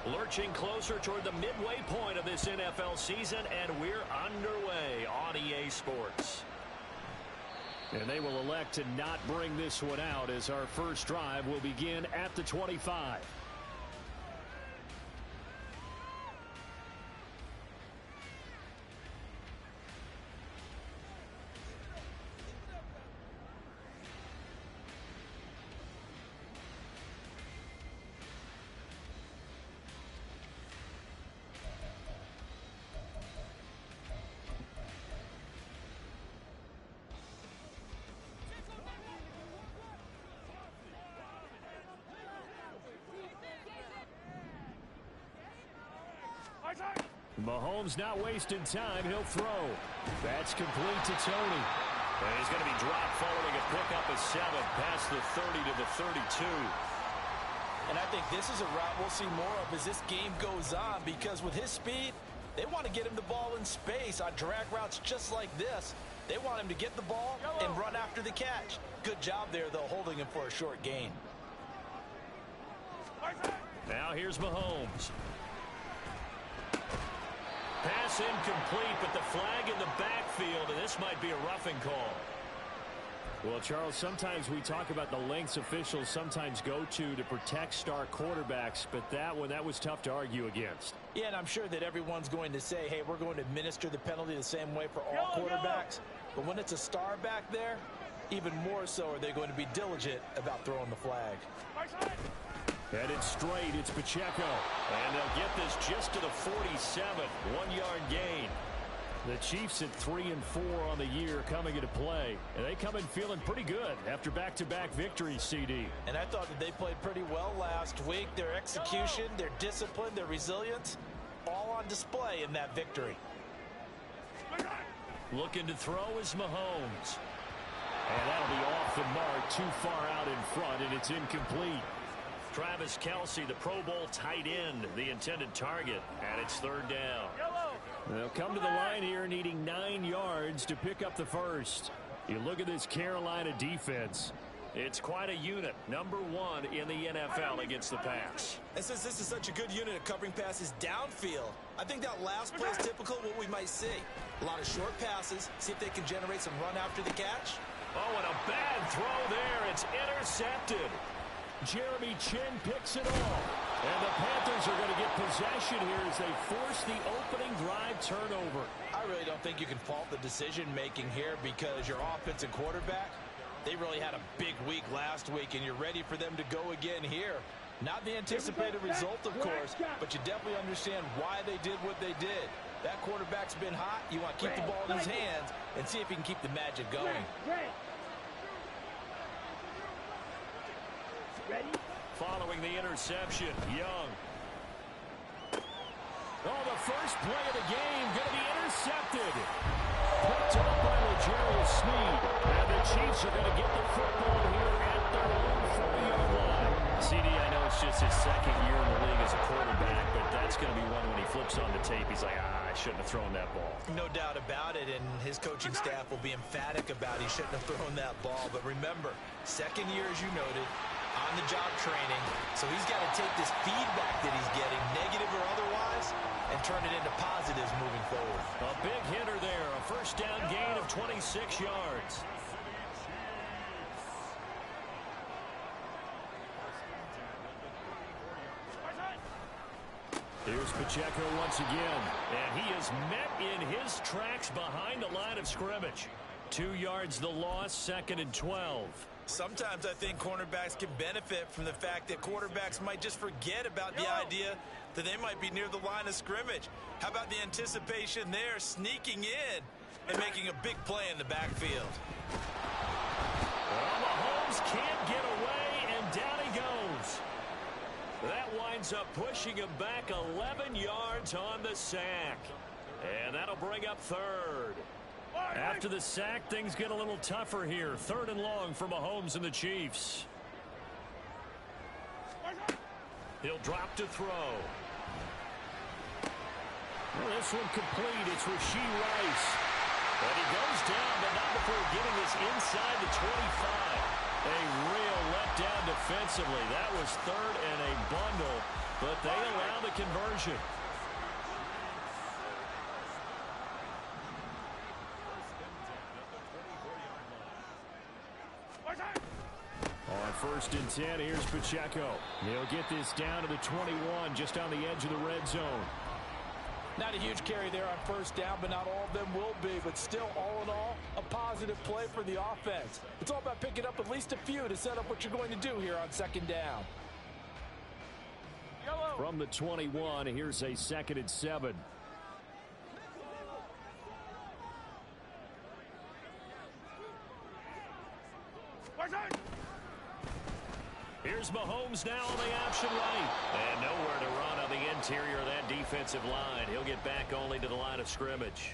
Lurching closer toward the midway point of this NFL season, and we're underway on EA Sports. And they will elect to not bring this one out as our first drive will begin at the 25. Mahomes not wasting time. He'll throw. That's complete to Tony. And he's going to be dropped following a pickup of 7 past the 30 to the 32. And I think this is a route we'll see more of as this game goes on, because with his speed, they want to get him the ball in space on drag routes just like this. They want him to get the ball and run after the catch. Good job there, though, holding him for a short gain. Now here's Mahomes. Pass incomplete, but the flag in the backfield, and this might be a roughing call. Well, Charles, sometimes we talk about the lengths officials sometimes go to protect star quarterbacks, but that was tough to argue against. Yeah, and I'm sure that everyone's going to say, hey, we're going to administer the penalty the same way for all quarterbacks. But when it's a star back there, even more so are they going to be diligent about throwing the flag. Headed straight, it's Pacheco. And they'll get this just to the 47, 1-yard gain. The Chiefs at 3-4 on the year coming into play. And they come in feeling pretty good after back-to-back victories, CD. And I thought that they played pretty well last week. Their execution, their discipline, their resilience, all on display in that victory. Looking to throw is Mahomes. And that'll be off the mark, too far out in front, and it's incomplete. Travis Kelce, the Pro Bowl tight end, the intended target, and it's 3rd down. They'll come to the line here needing 9 yards to pick up the first. You look at this Carolina defense. It's quite a unit, #1 in the NFL against the pass. And since this is such a good unit of covering passes downfield, I think that last play is typical of what we might see. A lot of short passes, see if they can generate some run after the catch. Oh, and a bad throw there. It's intercepted. Jeremy Chin picks it off. And the Panthers are going to get possession here as they force the opening drive turnover. I really don't think you can fault the decision-making here, because your offense and quarterback, they really had a big week last week, and you're ready for them to go again here. Not the anticipated result, of course, but you definitely understand why they did what they did. That quarterback's been hot. You want to keep the ball in his hands and see if he can keep the magic going. Ready? Following the interception, Young. Oh, the first play of the game going to be intercepted. Picked up by L'Jarius Sneed. And the Chiefs are going to get the football here at their own 40-yard line. CD, I know it's just his 2nd year in the league as a quarterback, but that's going to be one when he flips on the tape. He's like, I shouldn't have thrown that ball. No doubt about it, and his coaching staff will be emphatic about he shouldn't have thrown that ball. But remember, 2nd year, as you noted, on-the-job training, so he's got to take this feedback that he's getting, negative or otherwise, and turn it into positives moving forward. A big hitter there, a first down gain of 26 yards. Here's Pacheco once again, and he is met in his tracks behind the line of scrimmage. 2 yards the loss, 2nd and 12. Sometimes I think cornerbacks can benefit from the fact that quarterbacks might just forget about the idea that they might be near the line of scrimmage. How about the anticipation there, sneaking in and making a big play in the backfield? Well, Mahomes can't get away, and down he goes. That winds up pushing him back 11 yards on the sack. And that'll bring up 3rd. After the sack, things get a little tougher here. 3rd and long for Mahomes and the Chiefs. He'll drop to throw. Well, this one complete. It's Rashee Rice. And he goes down, but not before getting this inside the 25. A real letdown defensively. That was 3rd and a bundle. but they allow the conversion. On 1st and 10, here's Pacheco. He'll get this down to the 21, just on the edge of the red zone. Not a huge carry there on 1st down, but not all of them will be. But still, all in all, a positive play for the offense. It's all about picking up at least a few to set up what you're going to do here on 2nd down. From the 21, here's a 2nd and 7. Here's Mahomes now on the option right. And nowhere to run on the interior of that defensive line. He'll get back only to the line of scrimmage.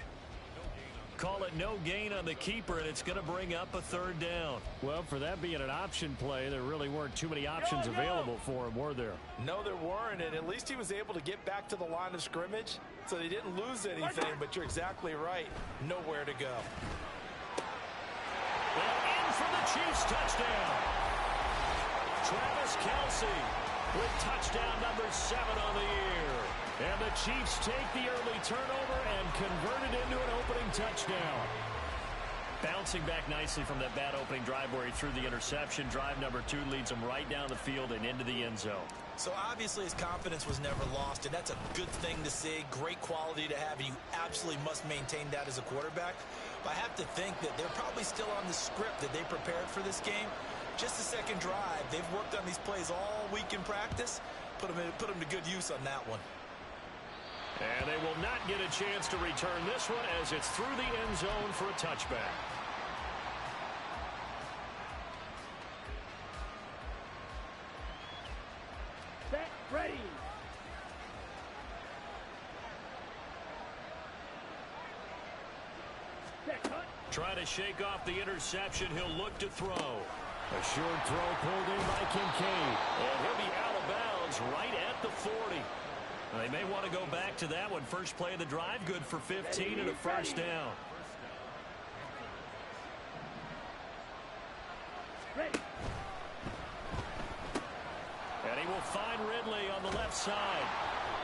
Call it no gain on the keeper, and it's going to bring up a 3rd down. Well, for that being an option play, there really weren't too many options available for him, were there? No, there weren't, and at least he was able to get back to the line of scrimmage, so they didn't lose anything, but you're exactly right. Nowhere to go. Well, in for the Chiefs touchdown. Travis Kelce with touchdown number 7 on the year. And the Chiefs take the early turnover and convert it into an opening touchdown. Bouncing back nicely from that bad opening drive where he threw the interception. Drive number 2 leads him right down the field and into the end zone. So obviously his confidence was never lost, and that's a good thing to see. Great quality to have, and you absolutely must maintain that as a quarterback. But I have to think that they're probably still on the script that they prepared for this game. Just the 2nd drive. They've worked on these plays all week in practice. Put them to good use on that one. And they will not get a chance to return this one as it's through the end zone for a touchback. Set, ready. Set, cut. Trying to shake off the interception. He'll look to throw. A short throw pulled in by Kincaid. And he'll be out of bounds right at the 40. They may want to go back to that one. First play of the drive, good for 15 and a 1st down. Ready. And he will find Ridley on the left side.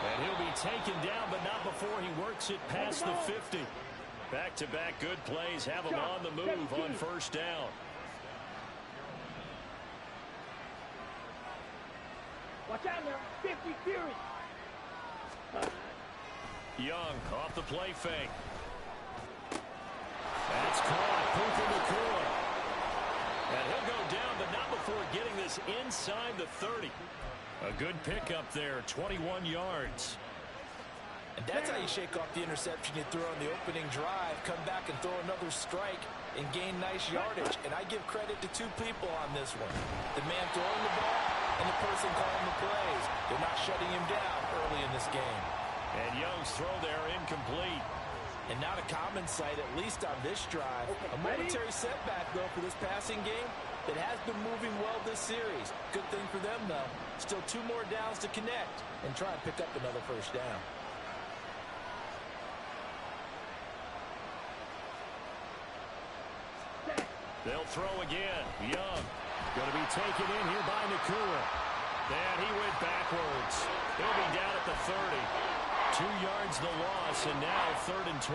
And he'll be taken down, but not before he works it past the 50. Back-to-back good plays have him on the move on 1st down. Watch out now. 50 Fury. Young off the play fake. That's caught. Puka Nacua. And he'll go down, but not before getting this inside the 30. A good pickup there, 21 yards. And that's how you shake off the interception you threw on the opening drive, come back and throw another strike and gain nice yardage. And I give credit to 2 people on this one. The man throwing the ball and the person calling the plays. They're not shutting him down early in this game. And Young's throw there incomplete. And not a common sight, at least on this drive. A momentary setback, though, for this passing game that has been moving well this series. Good thing for them, though. Still 2 more downs to connect and try and pick up another 1st down. They'll throw again. Young going to be taken in here by Nacua. And he went backwards. He'll be down at the 30. 2 yards the loss, and now 3rd and 12.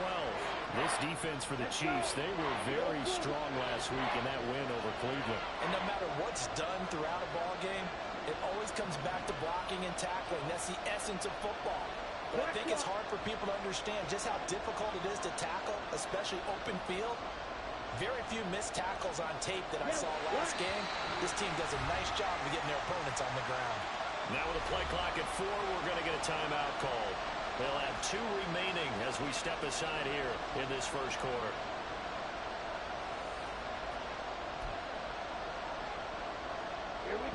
This defense for the Chiefs, they were very strong last week in that win over Cleveland. And no matter what's done throughout a ball game, it always comes back to blocking and tackling. That's the essence of football. But I think it's hard for people to understand just how difficult it is to tackle, especially open field. Very few missed tackles on tape that I saw last game. This team does a nice job of getting their opponents on the ground. Now with a play clock at 4, we're going to get a timeout called. They'll have 2 remaining as we step aside here in this 1st quarter.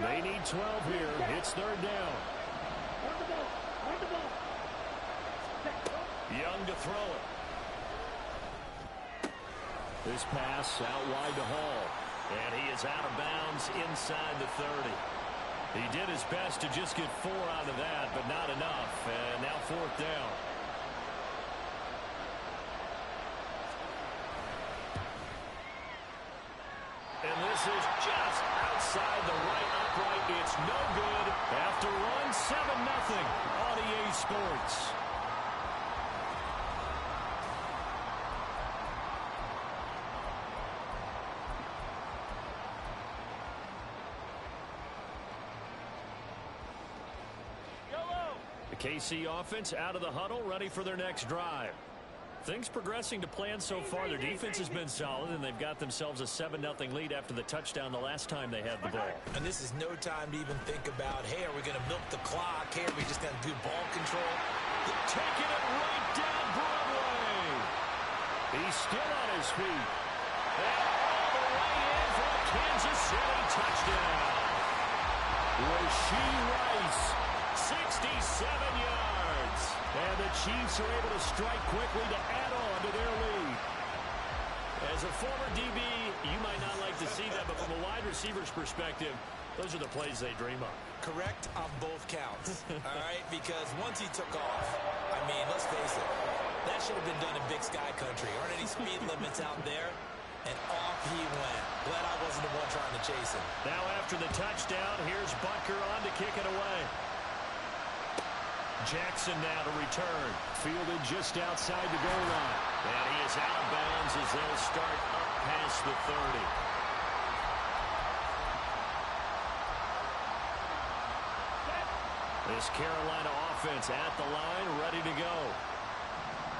They need 12 here. It's 3rd down. On the ball. On the ball. Young to throw it. This pass out wide to Hall. And he is out of bounds inside the 30. He did his best to just get 4 out of that, but not enough. And now 4th down. And this is just outside the right upright. It's no good. After one, 7-0. Sports. The KC offense out of the huddle, ready for their next drive. Things progressing to plan so far. Their defense has been solid, and they've got themselves a 7-0 lead after the touchdown the last time they had the ball. And this is no time to even think about, hey, are we going to milk the clock? Hey, are we just going to do ball control? They're taking it right down Broadway. He's still on his feet. And all the way in for a Kansas City touchdown. Rashee Rice, 67 yards. And the Chiefs are able to strike quickly to add on to their lead. As a former DB, you might not like to see that, but from a wide receiver's perspective, those are the plays they dream of. Correct on both counts, all right? Because once he took off, I mean, let's face it, that should have been done in Big Sky Country. Aren't any speed limits out there? And off he went. Glad I wasn't the one trying to chase him. Now after the touchdown, here's Butker on to kick it away. Jackson now to return. Fielded just outside the goal line. And he is out of bounds as they'll start up past the 30. This Carolina offense at the line, ready to go.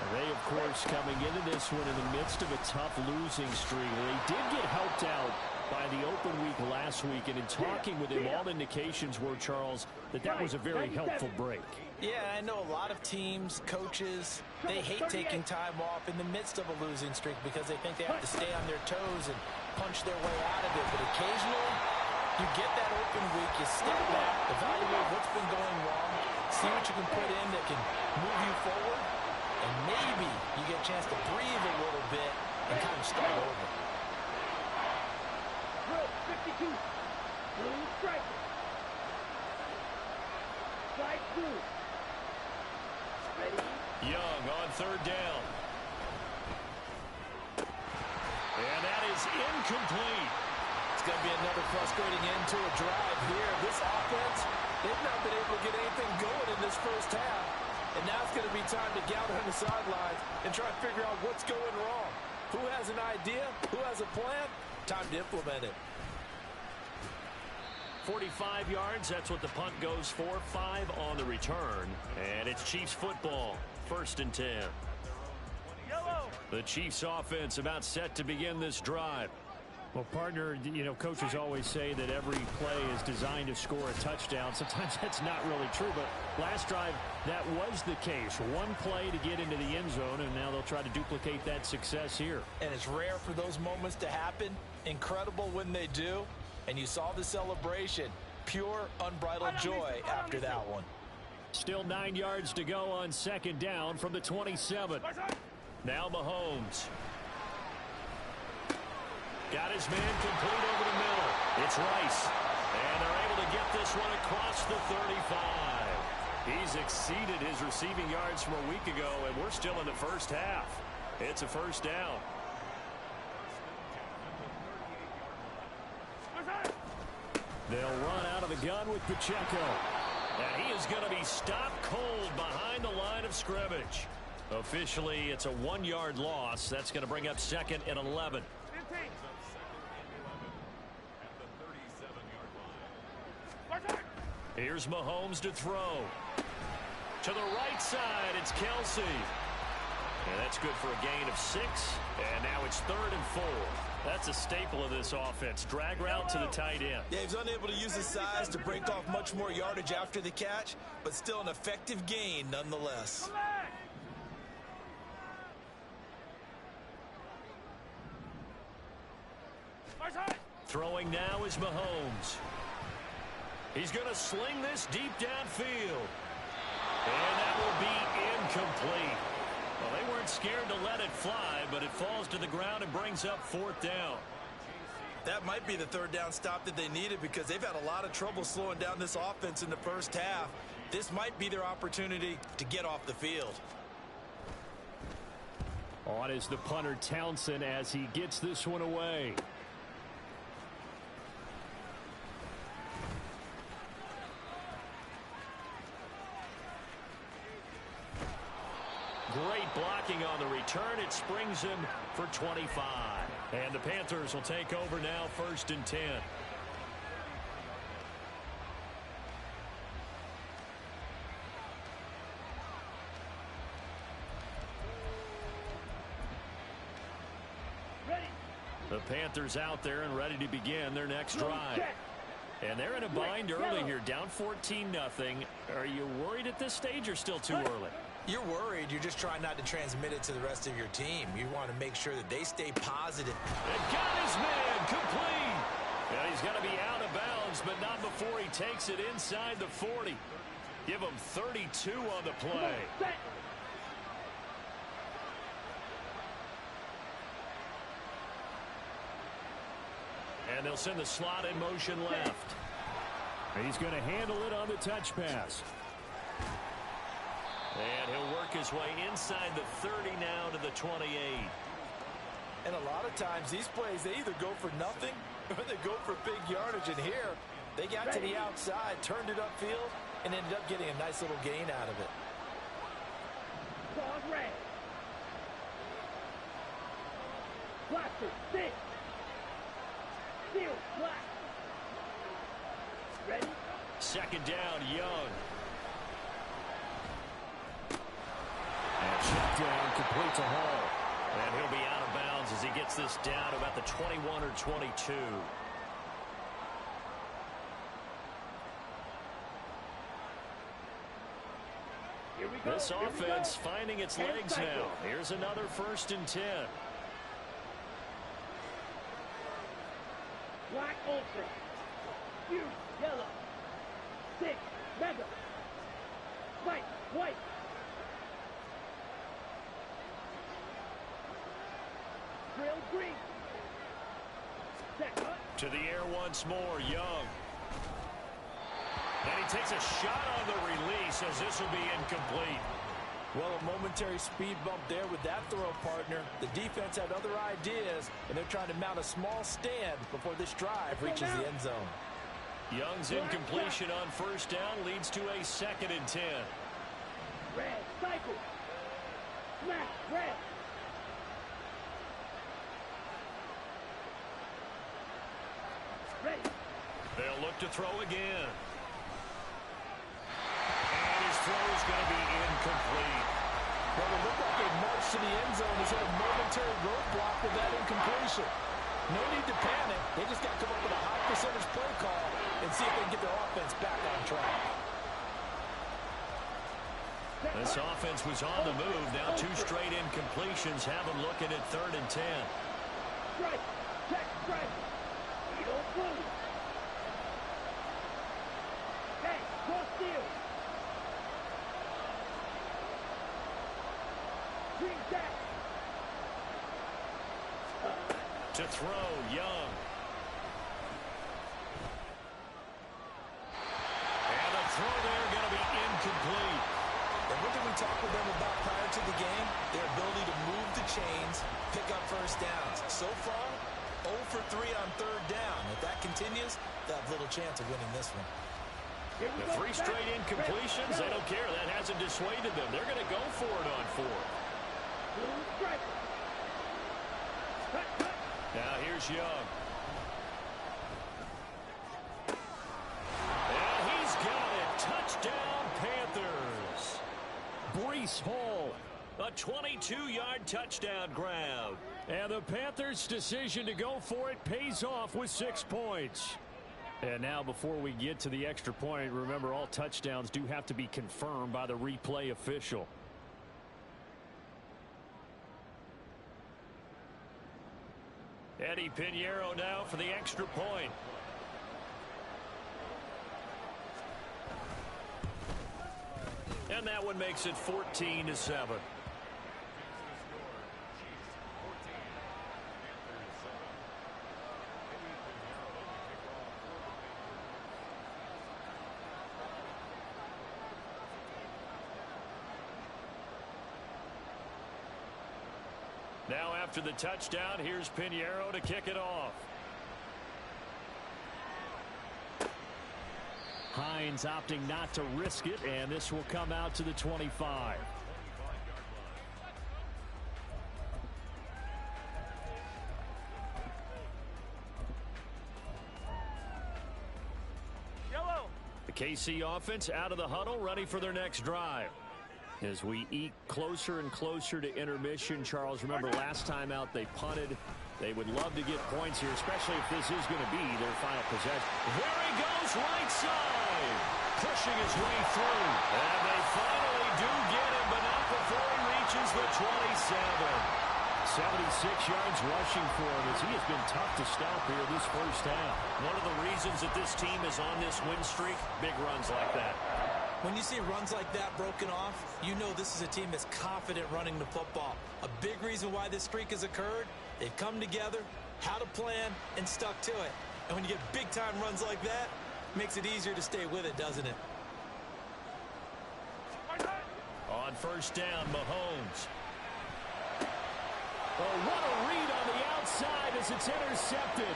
And they, of course, coming into this one in the midst of a tough losing streak. They did get helped out by the open week last week, and in talking with him, all indications were, Charles, that was a very helpful break. Yeah, I know a lot of teams, coaches, they hate taking time off in the midst of a losing streak because they think they have to stay on their toes and punch their way out of it. But occasionally, you get that open week, you step back, evaluate what's been going wrong, see what you can put in that can move you forward, and maybe you get a chance to breathe a little bit and kind of start over. 52. Blue striker. Strike blue. Ready? Young on third down. And that is incomplete. It's going to be another frustrating end to a drive here. This offense, they've not been able to get anything going in this first half. And now it's going to be time to gather on the sidelines and try to figure out what's going wrong. Who has an idea? Who has a plan? Time to implement it. 45 yards, that's what the punt goes for. 5 on the return. And it's Chiefs football. 1st and 10. The Chiefs offense about set to begin this drive. Well, partner, coaches always say that every play is designed to score a touchdown. Sometimes that's not really true, but last drive, that was the case. One play to get into the end zone, and now they'll try to duplicate that success here. And it's rare for those moments to happen. Incredible when they do. And you saw the celebration. Pure, unbridled joy after that one. Still 9 yards to go on 2nd down from the 27. Now Mahomes. Got his man complete over the middle. It's Rice. And they're able to get this one across the 35. He's exceeded his receiving yards from a week ago, and we're still in the first half. It's a 1st down. They'll run out of the gun with Pacheco. And he is going to be stopped cold behind the line of scrimmage. Officially, it's a 1-yard loss. That's going to bring up 2nd and 11. Here's Mahomes to throw. To the right side, it's Kelce. And that's good for a gain of 6. And now it's 3rd and 4. That's a staple of this offense. Drag route to the tight end. Yeah, he's unable to use his size to break off much more yardage after the catch, but still an effective gain nonetheless. Throwing now is Mahomes. He's going to sling this deep downfield. And that will be incomplete. Well, they weren't scared to let it fly, but it falls to the ground and brings up 4th down. That might be the 3rd down stop that they needed because they've had a lot of trouble slowing down this offense in the first half. This might be their opportunity to get off the field. On is the punter Townsend as he gets this one away. Great blocking on the return. It springs him for 25. And the Panthers will take over now, 1st and 10. The Panthers out there and ready to begin their next drive. And they're in a bind early here, down 14-0. Are you worried at this stage or still too early? You're worried. You're just trying not to transmit it to the rest of your team. You want to make sure that they stay positive. And got his man complete. And he's going to be out of bounds, but not before he takes it inside the 40. Give him 32 on the play. And they'll send the slot in motion left. He's going to handle it on the touch pass. And he'll work his way inside the 30 now to the 28. And a lot of times these plays, they either go for nothing or they go for big yardage. And here, they got to the outside, turned it upfield, and ended up getting a nice little gain out of it. Dog red. Blaster, 6. Steel, black. Ready? 2nd down, Young. And check down, complete to Hall. And he'll be out of bounds as he gets this down to about the 21 or 22. Here we go. This offense finding its legs now. Here's another 1st and 10. Black Ultra. Huge, yellow. 6, mega. White, white. Drill green. Set cut. To the air once more, Young. And he takes a shot on the release as this will be incomplete. Well, a momentary speed bump there with that throw, partner. The defense had other ideas, and they're trying to mount a small stand before this drive reaches the end zone. Young's incompletion on 1st down leads to a 2nd and 10. Red, cycle. Smash, red. Ready. They'll look to throw again. And his throw is going to be incomplete. Well, it looked like a march to the end zone is hit a momentary roadblock with that incompletion. No need to panic. They just got to come up with a high percentage play call and see if they can get their offense back on track. This offense was on the move. Now 2 straight incompletions have them looking at 3rd and 10. Strike, check, strike. Eagle blue. Hey, cross field. Green tag. To throw, Young. And the throw there going to be incomplete. And what did we talk with them about prior to the game? Their ability to move the chains, pick up 1st downs. So far, 0 for 3 on 3rd down. If that continues, they'll have little chance of winning this one. The 3 straight incompletions, they don't care. That hasn't dissuaded them. They're going to go for it on 4th. Blue strike. Cut, cut. Now here's Young. And he's got it. Touchdown, Panthers. Breece Hall. A 22-yard touchdown grab. And the Panthers' decision to go for it pays off with 6 points. And now before we get to the extra point, remember all touchdowns do have to be confirmed by the replay official. Eddie Pinheiro now for the extra point. And that one makes it 14-7. Now after the touchdown, here's Pinheiro to kick it off. Hines opting not to risk it, and this will come out to the 25. KC offense out of the huddle, ready for their next drive. As we eke closer and closer to intermission, Charles, remember last time out they punted. They would love to get points here, especially if this is going to be their final possession. There he goes, right side, pushing his way through. And they finally do get him, but not before he reaches the 27. 76 yards rushing for him as he has been tough to stop here this first half. One of the reasons that this team is on this win streak, big runs like that. When you see runs like that broken off, you know this is a team that's confident running the football. A big reason why this streak has occurred, they've come together, had a plan, and stuck to it. And when you get big-time runs like that, it makes it easier to stay with it, doesn't it? On first down, Mahomes. Oh, what a read on the outside as it's intercepted.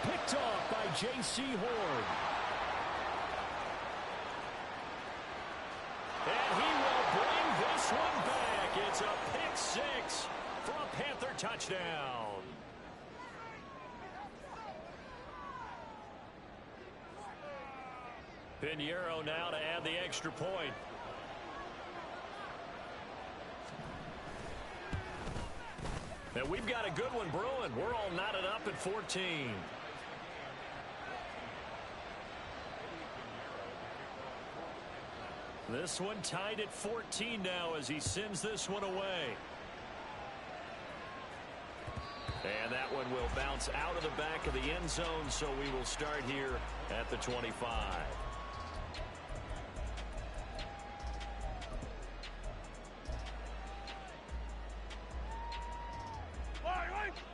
Picked off by J.C. Horn. And he will bring this one back. It's a pick six for a Panther touchdown. Pinheiro now to add the extra point. And we've got a good one brewing. We're all knotted up at 14. This one tied at 14 now as he sends this one away. And that one will bounce out of the back of the end zone, so we will start here at the 25.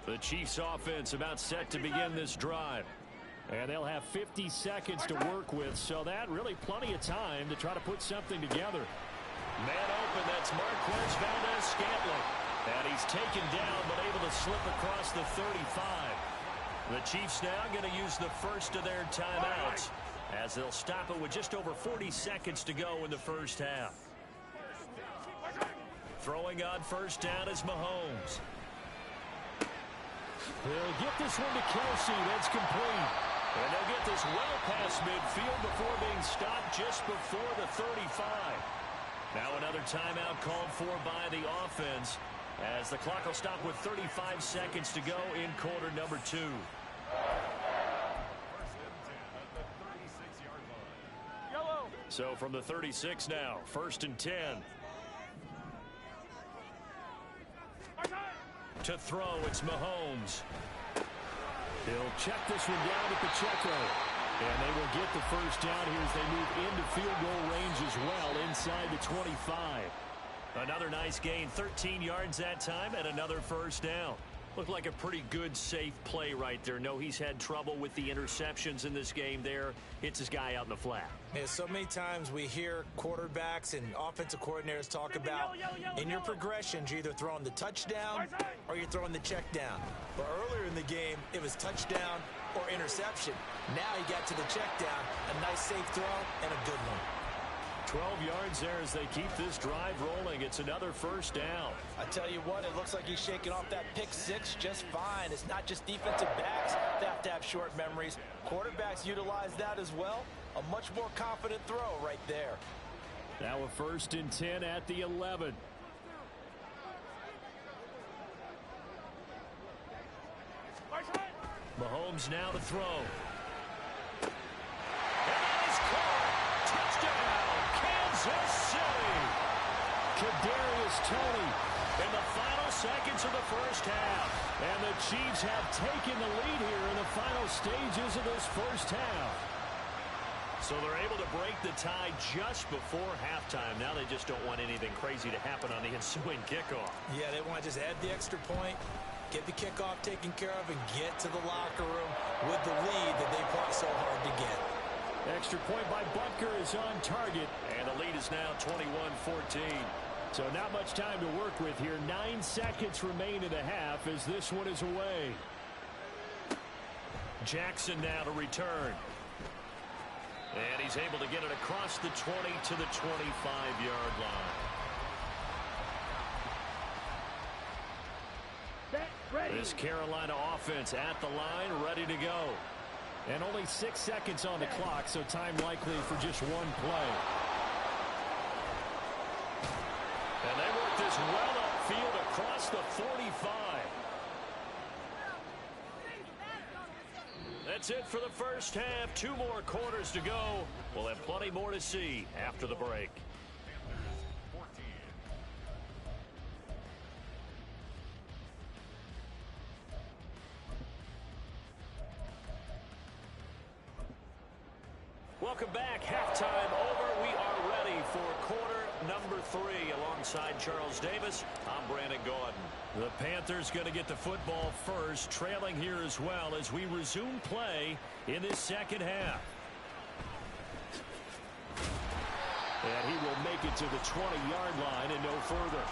The Chiefs offense about set to begin this drive. And they'll have 50 seconds to work with, so that really plenty of time to try to put something together. Man open, that's Marquez Valdes-Scantling. And he's taken down, but able to slip across the 35. The Chiefs now going to use the first of their timeouts as they'll stop it with just over 40 seconds to go in the first half. Throwing on first down is Mahomes. They'll get this one to Kelce. That's complete. And they'll get this well past midfield before being stopped just before the 35. Now another timeout called for by the offense as the clock will stop with 35 seconds to go in quarter number 2. So from the 36 now, first and 10. To throw, it's Mahomes. He'll check this one down at the checker. And they will get the first down here as they move into field goal range as well inside the 25. Another nice gain, 13 yards that time, and another first down. Looked like a pretty good, safe play right there. No, he's had trouble with the interceptions in this game there. Hits his guy out in the flat. Yeah, so many times we hear quarterbacks and offensive coordinators talk about in your progressions, you're either throwing the touchdown or you're throwing the check down. But earlier in the game, it was touchdown or interception. Now he got to the check down, a nice safe throw and a good one. 12 yards there as they keep this drive rolling. It's another first down. I tell you what, it looks like he's shaking off that pick six just fine. It's not just defensive backs that have to have short memories. Quarterbacks utilize that as well. A much more confident throw right there. Now a first and 10 at the 11. Mahomes now to throw. And he's caught. Touchdown, Kansas City. Kadarius Toney In the final seconds of the first half. And the Chiefs have taken the lead here in the final stages of this first half. So they're able to break the tie just before halftime. Now they just don't want anything crazy to happen on the ensuing kickoff. Yeah, they want to just add the extra point, get the kickoff taken care of, and get to the locker room with the lead that they fought so hard to get. Extra point by Butker is on target. And the lead is now 21-14. So not much time to work with here. 9 seconds remain in the half as this one is away. Jackson now to return. And he's able to get it across the 20 to the 25-yard line. Set, ready. This Carolina offense at the line, ready to go. And only 6 seconds on the clock, so time likely for just one play. And they work this well upfield across the 45. That's it for the first half. 2 more quarters to go. We'll have plenty more to see after the break. Welcome back. Halftime over. We are ready for quarter number 3. Alongside Charles Davis, I'm Brandon Gaudin. The Panthers going to get the football first, trailing here as well as we resume play in this second half. And he will make it to the 20-yard line and no further.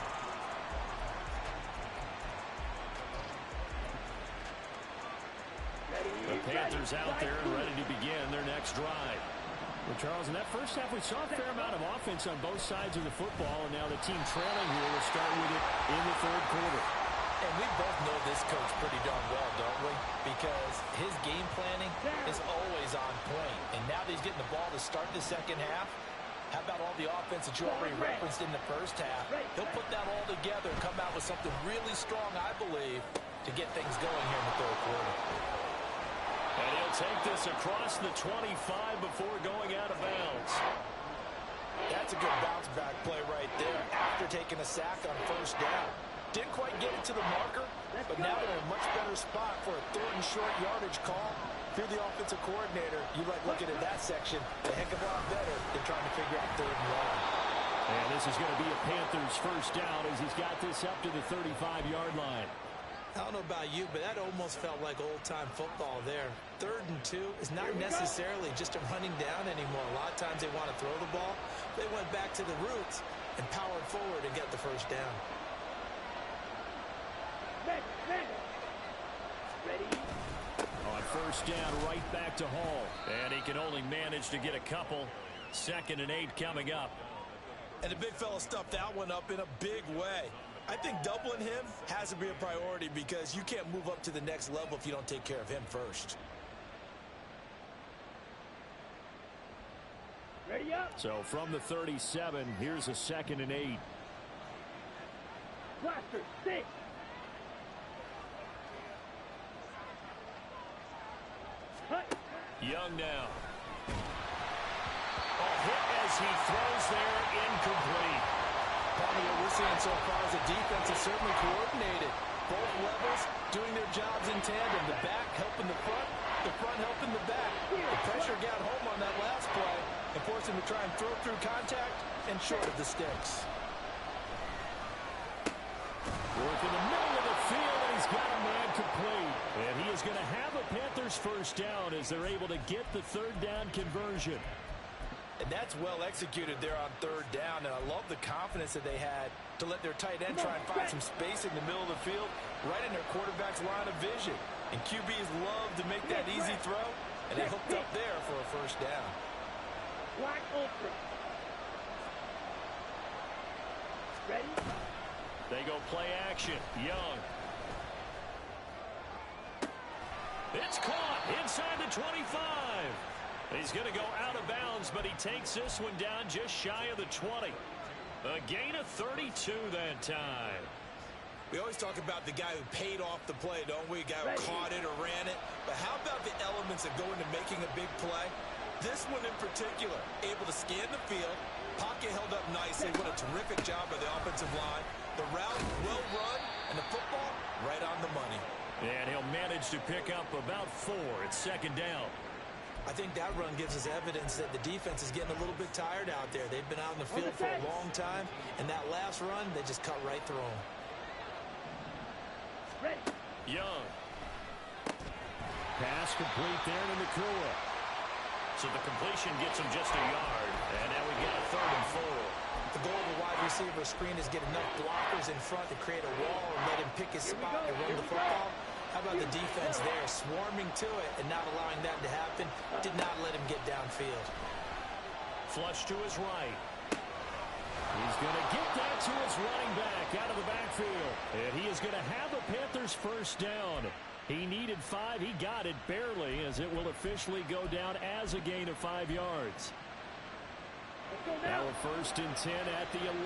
The Panthers out there and ready to begin their next drive. Well, Charles, in that first half, we saw a fair amount of offense on both sides of the football, and now the team trailing here will start with it in the third quarter. And we both know this coach pretty darn well, don't we? Because his game planning is always on point. And now that he's getting the ball to start the second half, how about all the offense that you already referenced in the first half? He'll put that all together and come out with something really strong, I believe, to get things going here in the third quarter. And he'll take this across the 25 before going out of bounds. That's a good bounce-back play right there after taking a sack on first down. Didn't quite get it to the marker, but now they're in a much better spot for a third and short yardage call. If you're the offensive coordinator, you like looking at that section a heck of a lot better than trying to figure out third and long. And this is going to be a Panthers first down as he's got this up to the 35-yard line. I don't know about you, but that almost felt like old-time football there. 3rd and 2 is not necessarily just a running down anymore. A lot of times they want to throw the ball. They went back to the roots and powered forward and get the first down. Ready. On first down, right back to Hall. And he can only manage to get a couple. 2nd and 8 coming up. And the big fella stuffed that one up in a big way. I think doubling him has to be a priority because you can't move up to the next level if you don't take care of him first. Ready up. So from the 37, here's a 2nd and 8. Blaster, 6. Cut. Young now. A hit as he throws there, incomplete. Probably what we're seeing so far is the defense is certainly coordinated. Both levels doing their jobs in tandem. The back helping the front helping the back. The pressure got home on that last play and forced him to try and throw through contact and short of the sticks. Work in the middle of the field, and he's got a man complete. And he is going to have a Panthers first down as they're able to get the 3rd down conversion. And that's well executed there on 3rd down. And I love the confidence that they had to let their tight end try and find some space in the middle of the field, right in their quarterback's line of vision. And QBs love to make that easy throw, and they hooked up there for a first down. Black Ultra. Ready? They go play action. Young. It's caught inside the 25. He's going to go out of bounds, but he takes this one down just shy of the 20. A gain of 32 that time. We always talk about the guy who paid off the play, don't we? A guy who caught it or ran it. But how about the elements that go into making a big play? This one in particular, able to scan the field, pocket held up nicely. What a terrific job by the offensive line. The route well run, and the football right on the money. And he'll manage to pick up about 4. It's 2nd down. I think that run gives us evidence that the defense is getting a little bit tired out there. They've been out in the field for a long time, and that last run, they just cut right through them. Ready. Young. Pass complete there to Nakua. So the completion gets him just a yard. And now we get a 3rd and 4. The goal of a wide receiver screen is get enough blockers in front to create a wall and let him pick his spot and run the football. How about the defense there, swarming to it and not allowing that to happen? Did not let him get downfield. Flush to his right. He's going to get that to his running back out of the backfield. And he is going to have a Panthers first down. He needed 5. He got it barely, as it will officially go down as a gain of 5 yards. Now a 1st and 10 at the 11.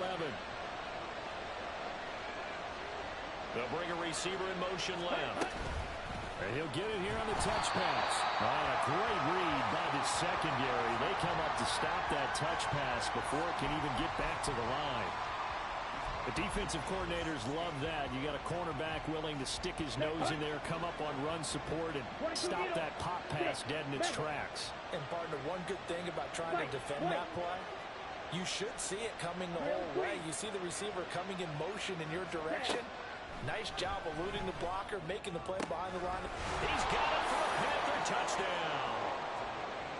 They'll bring a receiver in motion left. And he'll get it here on the touch pass. A great read by the secondary. They come up to stop that touch pass before it can even get back to the line. The defensive coordinators love that. You got a cornerback willing to stick his nose in there, come up on run support, and stop that pop pass dead in its tracks. And partner, one good thing about trying to defend that play, you should see it coming the whole way. You see the receiver coming in motion in your direction. Nice job eluding the blocker, making the play behind the line. He's got it for a Panther touchdown.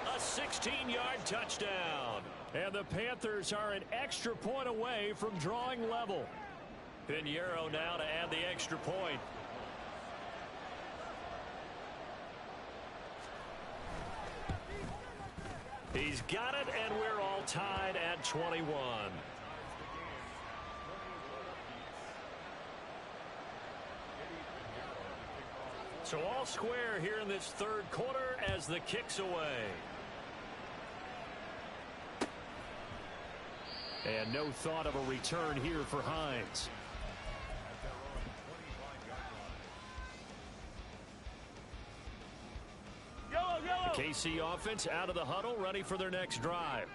A 16-yard touchdown. And the Panthers are an extra point away from drawing level. Pinheiro now to add the extra point. He's got it, and we're all tied at 21. So all square here in this 3rd quarter as the kick's away. And no thought of a return here for Hines. The KC offense out of the huddle, ready for their next drive.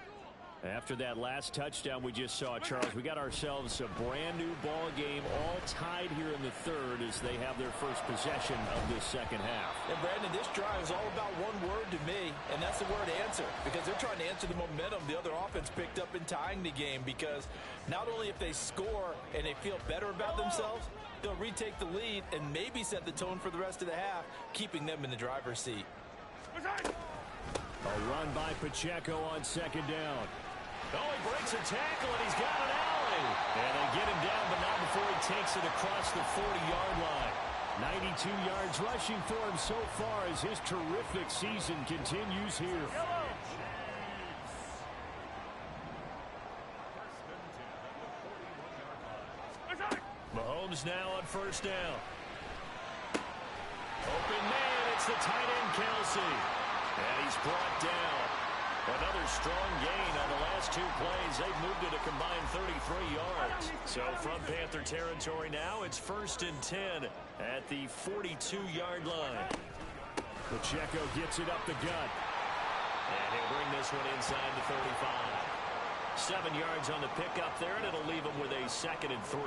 After that last touchdown we just saw, Charles, we got ourselves a brand new ball game, all tied here in the 3rd as they have their first possession of this 2nd half. And Brandon, this drive is all about one word to me, and that's the word answer, because they're trying to answer the momentum the other offense picked up in tying the game, because not only if they score and they feel better about themselves, they'll retake the lead and maybe set the tone for the rest of the half, keeping them in the driver's seat. A run by Pacheco on 2nd down. Oh, he breaks a tackle, and he's got an alley. And they get him down, but not before he takes it across the 40-yard line. 92 yards rushing for him so far as his terrific season continues here. Mahomes now on 1st down. Open man, it's the tight end, Kelce. And he's brought down. Another strong gain on the last 2 plays. They've moved it a combined 33 yards. So from Panther territory now, it's 1st and 10 at the 42-yard line. Pacheco gets it up the gut. And he'll bring this one inside the 35. 7 yards on the pickup there, and it'll leave him with a 2nd and 3.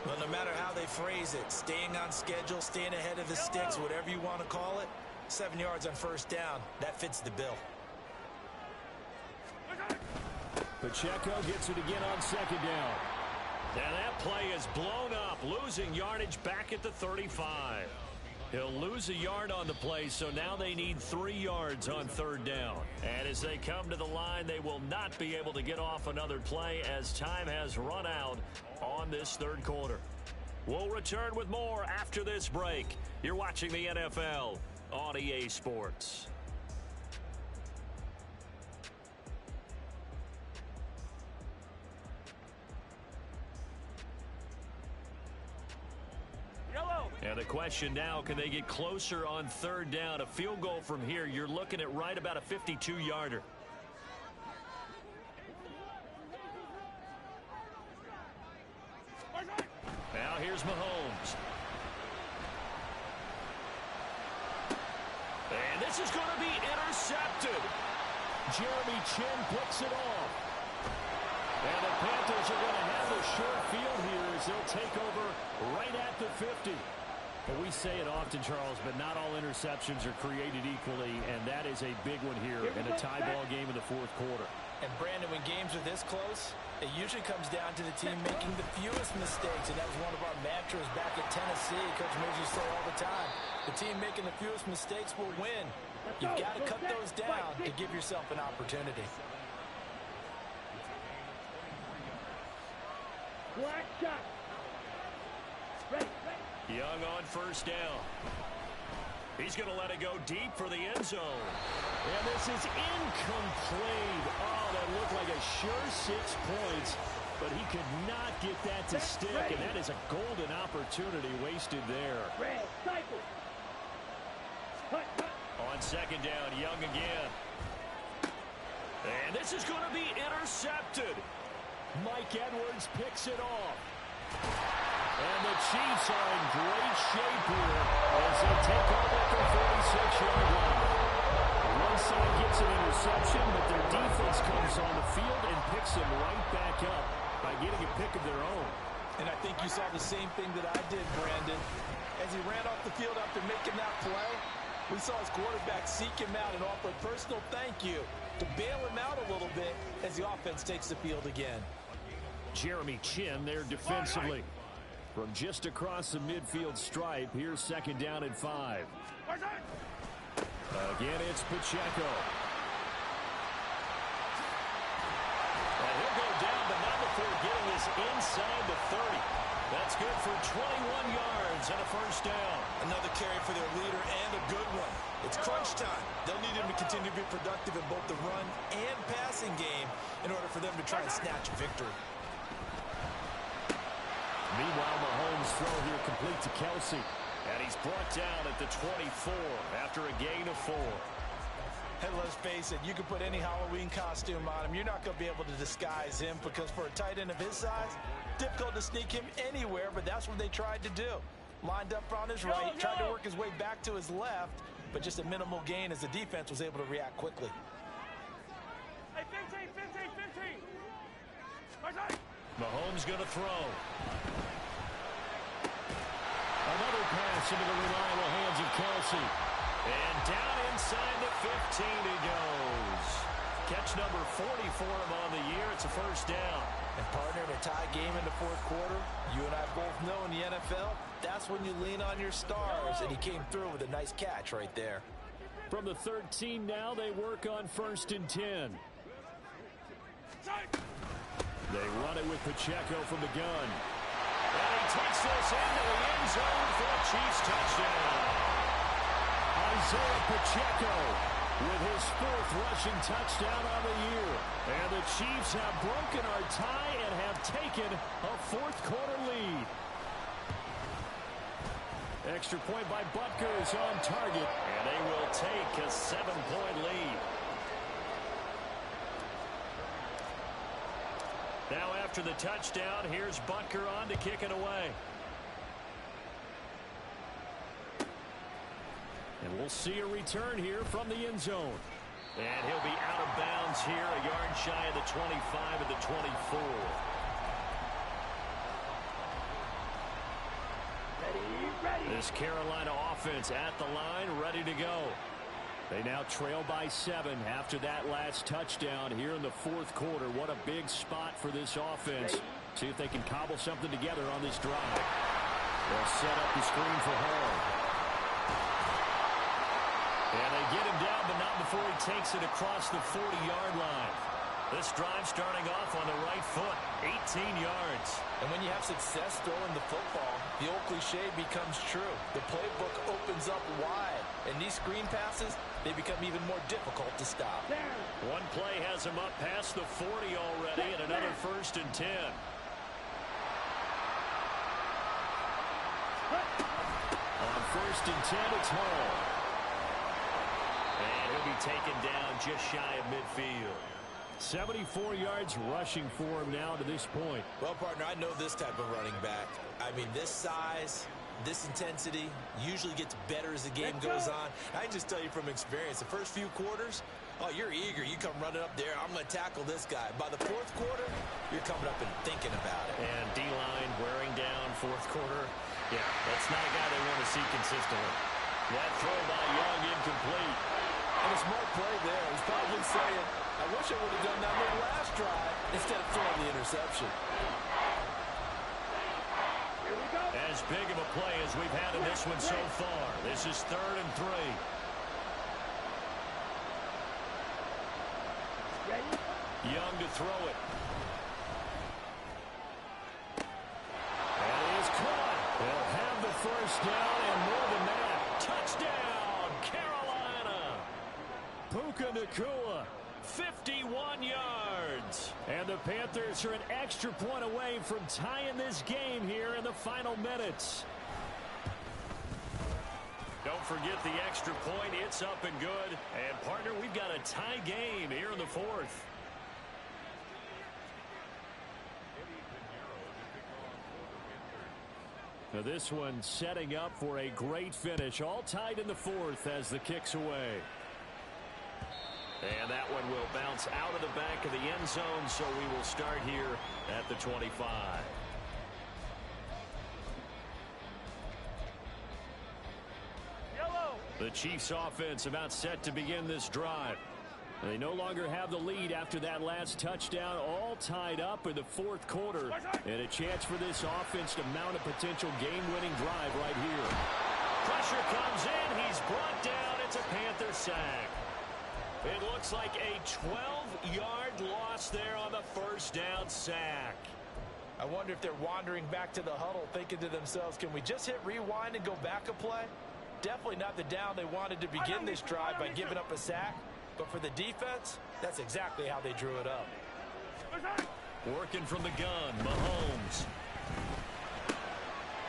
Well, no matter how they phrase it, staying on schedule, staying ahead of the sticks, whatever you want to call it, 7 yards on 1st down, that fits the bill. Pacheco gets it again on 2nd down. And that play is blown up, losing yardage back at the 35. He'll lose a yard on the play, so now they need 3 yards on 3rd down. And as they come to the line, they will not be able to get off another play as time has run out on this 3rd quarter. We'll return with more after this break. You're watching the NFL on EA Sports. And the question now, can they get closer on 3rd down? A field goal from here, you're looking at right about a 52-yarder. Now here's Mahomes. And this is going to be intercepted. Jeremy Chin picks it off. And the Panthers are going to have a short field here as they'll take over right at the 50. But we say it often, Charles, but not all interceptions are created equally, and that is a big one here in a tie ball game in the 4th quarter. And Brandon, when games are this close, it usually comes down to the team making the fewest mistakes, and that was one of our mantras back at Tennessee. Coach Mills used to say all the time, the team making the fewest mistakes will win. You've got to cut those down to give yourself an opportunity. Black shot. Ready. Young on 1st down. He's going to let it go deep for the end zone. And this is incomplete. Oh, that looked like a sure 6 points, but he could not get that to stick, and that is a golden opportunity wasted there. Red, cycle. On second down, Young again. And this is going to be intercepted. Mike Edwards picks it off. And the Chiefs are in great shape here as they take over at the 46-yard line. One side gets an interception, but their defense comes on the field and picks them right back up by getting a pick of their own. And I think you saw the same thing that I did, Brandon. As he ran off the field after making that play, we saw his quarterback seek him out and offer a personal thank you to bail him out a little bit as the offense takes the field again. Jeremy Chin there defensively. From just across the midfield stripe, here's second down and 5. Again, it's Pacheco. And he'll go down, but not before getting this inside the 30. That's good for 21 yards and a first down. Another carry for their leader and a good one. It's crunch time. They'll need him to continue to be productive in both the run and passing game in order for them to try and snatch a victory. Meanwhile, Mahomes' throw here complete to Kelce. And he's brought down at the 24 after a gain of 4. Hey, let's face it, you can put any Halloween costume on him. You're not going to be able to disguise him because for a tight end of his size, difficult to sneak him anywhere, but that's what they tried to do. Lined up on his right, tried to work his way back to his left, but just a minimal gain as the defense was able to react quickly. Hey, 15. Mahomes going to throw. Another pass into the reliable hands of Kelce. And down inside the 15 he goes. Catch number 40 for him on the year. It's a first down. And partner, in a tie game in the fourth quarter, you and I both know in the NFL, that's when you lean on your stars, and he came through with a nice catch right there. From the 13 now, they work on first and 10. They run it with Pacheco from the gun. And he takes this into the end zone for a Chiefs touchdown. Isaiah Pacheco with his 4th rushing touchdown on the year. And the Chiefs have broken our tie and have taken a fourth-quarter lead. Extra point by Butker is on target. And they will take a 7-point lead. Now after the touchdown, here's Butker on to kick it away. And we'll see a return here from the end zone. And he'll be out of bounds here, a yard shy of the 25 at the 24. Ready. This Carolina offense at the line, ready to go. They now trail by 7 after that last touchdown here in the fourth quarter. What a big spot for this offense. See if they can cobble something together on this drive. They'll set up the screen for Hall. And they get him down, but not before he takes it across the 40-yard line. This drive starting off on the right foot, 18 yards. And when you have success throwing the football, the old cliche becomes true. The playbook opens up wide, and these screen passes, they become even more difficult to stop. One play has him up past the 40 already, and another first and 10. On first and 10, it's Hall. And he'll be taken down just shy of midfield. 74 yards rushing for him now to this point. Well, partner, I know this type of running back. I mean, this size, this intensity usually gets better as the game goes on. I can just tell you from experience, the first few quarters, oh, you're eager. You come running up there. I'm going to tackle this guy. By the fourth quarter, you're coming up and thinking about it. And D-line wearing down fourth quarter. Yeah, that's not a guy they want to see consistently. That throw by Young incomplete. And a smart play there. He's probably saying, I wish I would have done that little last drive instead of throwing the interception. Here we go. As big of a play as we've had in this one so far. This is 3rd and 3. Ready. Young to throw it. And he is caught. They'll have the first down and more than that. Touchdown, Carolina. Puka Nacua, 51 yards. And the Panthers are an extra point away from tying this game here in the final minutes. Don't forget the extra point. It's up and good. And, partner, we've got a tie game here in the fourth. Now this one setting up for a great finish. All tied in the fourth as the kick's away. And that one will bounce out of the back of the end zone, so we will start here at the 25. Yellow. The Chiefs offense about set to begin this drive. They no longer have the lead after that last touchdown, all tied up in the fourth quarter. And a chance for this offense to mount a potential game-winning drive right here. Pressure comes in. He's brought down. It's a Panther sack. It looks like a 12-yard loss there on the first down sack. I wonder if they're wandering back to the huddle thinking to themselves, can we just hit rewind and go back a play? Definitely not the down they wanted to begin this drive by giving up a sack. But for the defense, that's exactly how they drew it up. Working from the gun, Mahomes.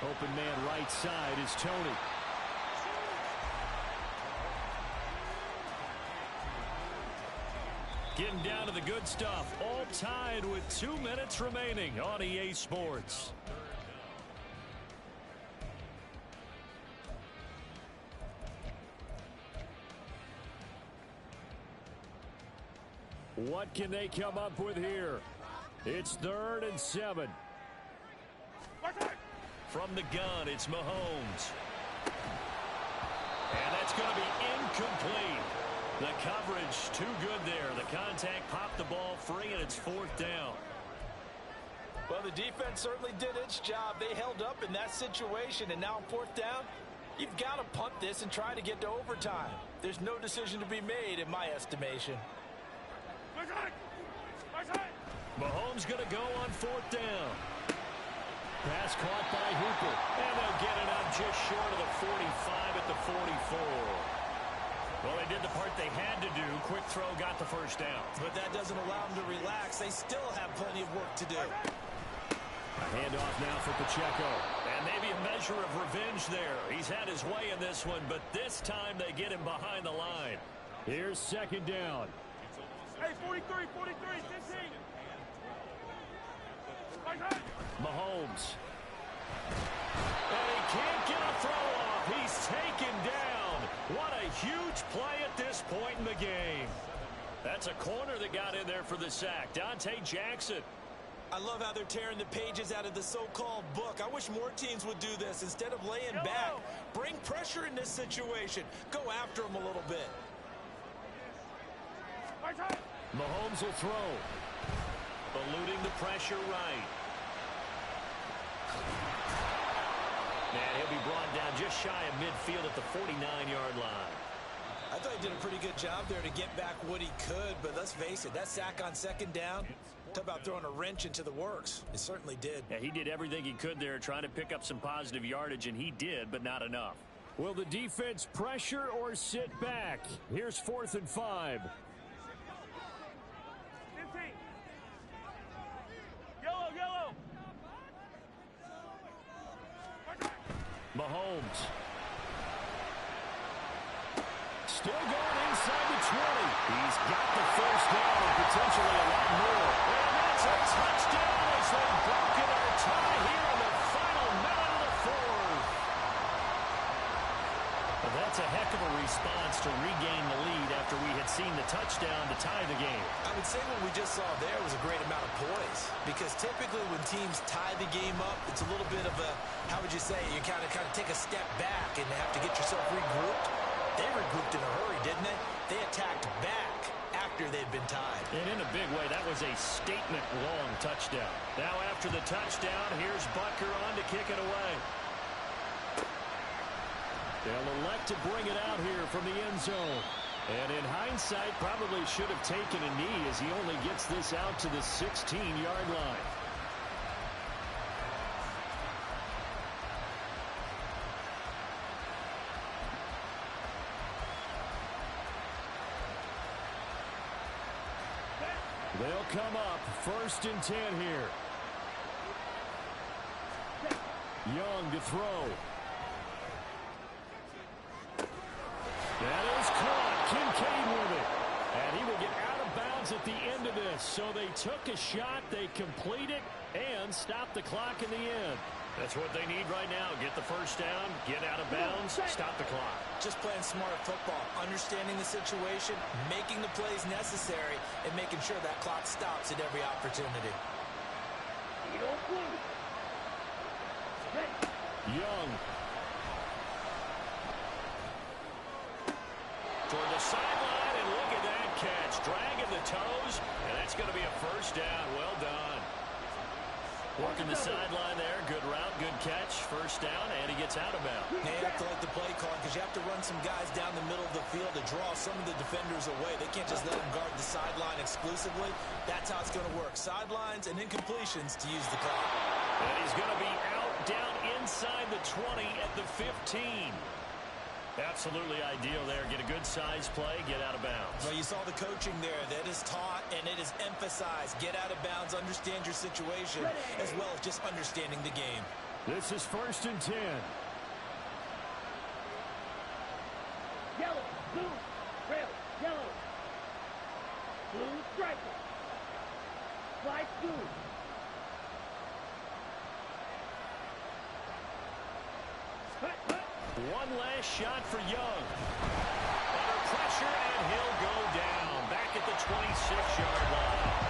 Open man right side is Tony. Getting down to the good stuff. All tied with 2 minutes remaining on EA Sports. What can they come up with here? It's 3rd and 7. From the gun, it's Mahomes. And that's going to be incomplete. The coverage too good there. The contact popped the ball free, and it's 4th down. Well, the defense certainly did its job. They held up in that situation, and now on 4th down, you've got to punt this and try to get to overtime. There's no decision to be made in my estimation. Mahomes going to go on 4th down. Pass caught by Hooper. And they'll get it up just short of the 45 at the 44. Well, they did the part they had to do. Quick throw got the first down. But that doesn't allow them to relax. They still have plenty of work to do. Handoff now for Pacheco. And maybe a measure of revenge there. He's had his way in this one, but this time they get him behind the line. Here's 2nd down. Hey, 43, 43, 15. Mahomes. And he can't get a throw off. He's taken down. What a huge play at this point in the game. That's a corner that got in there for the sack. Dante Jackson. I love how they're tearing the pages out of the so-called book. I wish more teams would do this instead of laying back. Bring pressure in this situation. Go after them a little bit. Mahomes will throw. Eluding the pressure right. And he'll be brought down just shy of midfield at the 49-yard line. I thought he did a pretty good job there to get back what he could, but let's face it, that sack on 2nd down, talk about throwing a wrench into the works. It certainly did. Yeah, he did everything he could there trying to pick up some positive yardage, and he did, but not enough. Will the defense pressure or sit back? Here's 4th and 5. 15. Yellow. Mahomes. Still going inside the 20. He's got the first down and potentially a lot more. And that's a touchdown as they've broken our tie here in the final minute of the 4th. Well, that's a heck of a response to regain the lead after we had seen the touchdown to tie the game. I would say what we just saw there was a great amount of poise, because typically when teams tie the game up, it's a little bit of a, how would you say, you kind of take a step back and have to get yourself regrouped. They regrouped in a hurry, didn't they? They attacked back after they'd been tied. And in a big way, that was a statement-long touchdown. Now after the touchdown, here's Butker on to kick it away. They'll elect to bring it out here from the end zone. And in hindsight, probably should have taken a knee as he only gets this out to the 16-yard line. They'll come up 1st and 10 here. Young to throw. That is caught. Kincaid with it. And he will get out of bounds at the end of this. So they took a shot, they complete it, and stop the clock in the end. That's what they need right now. Get the first down, get out of bounds, stop the clock. Just playing smart football, understanding the situation, making the plays necessary, and making sure that clock stops at every opportunity. Young. Toward the sideline, and look at that catch. Dragging the toes, and that's going to be a first down. Well done. Working the sideline there. Good route, good catch. First down, and he gets out of bounds. Now you have to like the play call because you have to run some guys down the middle of the field to draw some of the defenders away. They can't just let them guard the sideline exclusively. That's how it's going to work. Sidelines and incompletions to use the clock. And he's going to be out down inside the 20 at the 15. Absolutely ideal there. Get a good size play, get out of bounds. Well, you saw the coaching there. That is taught and it is emphasized. Get out of bounds, understand your situation, as well as just understanding the game. This is 1st and 10. Yellow, blue, red, yellow. Blue, striker. Slide blue. One last shot for Young. Under pressure, and he'll go down. Back at the 26-yard line.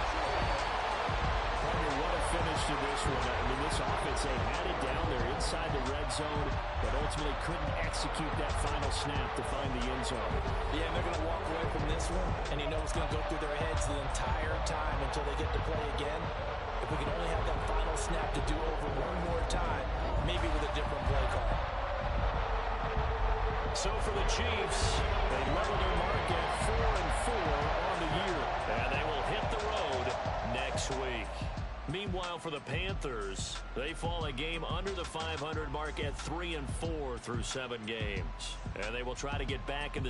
What a finish to this one. I mean, this offense, they had it down there inside the red zone, but ultimately couldn't execute that final snap to find the end zone. Yeah, and they're going to walk away from this one, and you know it's going to go through their heads the entire time until they get to play again. If we can only have that final snap to do over one more time, maybe with a different play call. So for the Chiefs, they level their mark at 4-4 on the year. And they will hit the road next week. Meanwhile, for the Panthers, they fall a game under the 500 mark at 3-4 through 7 games. And they will try to get back in the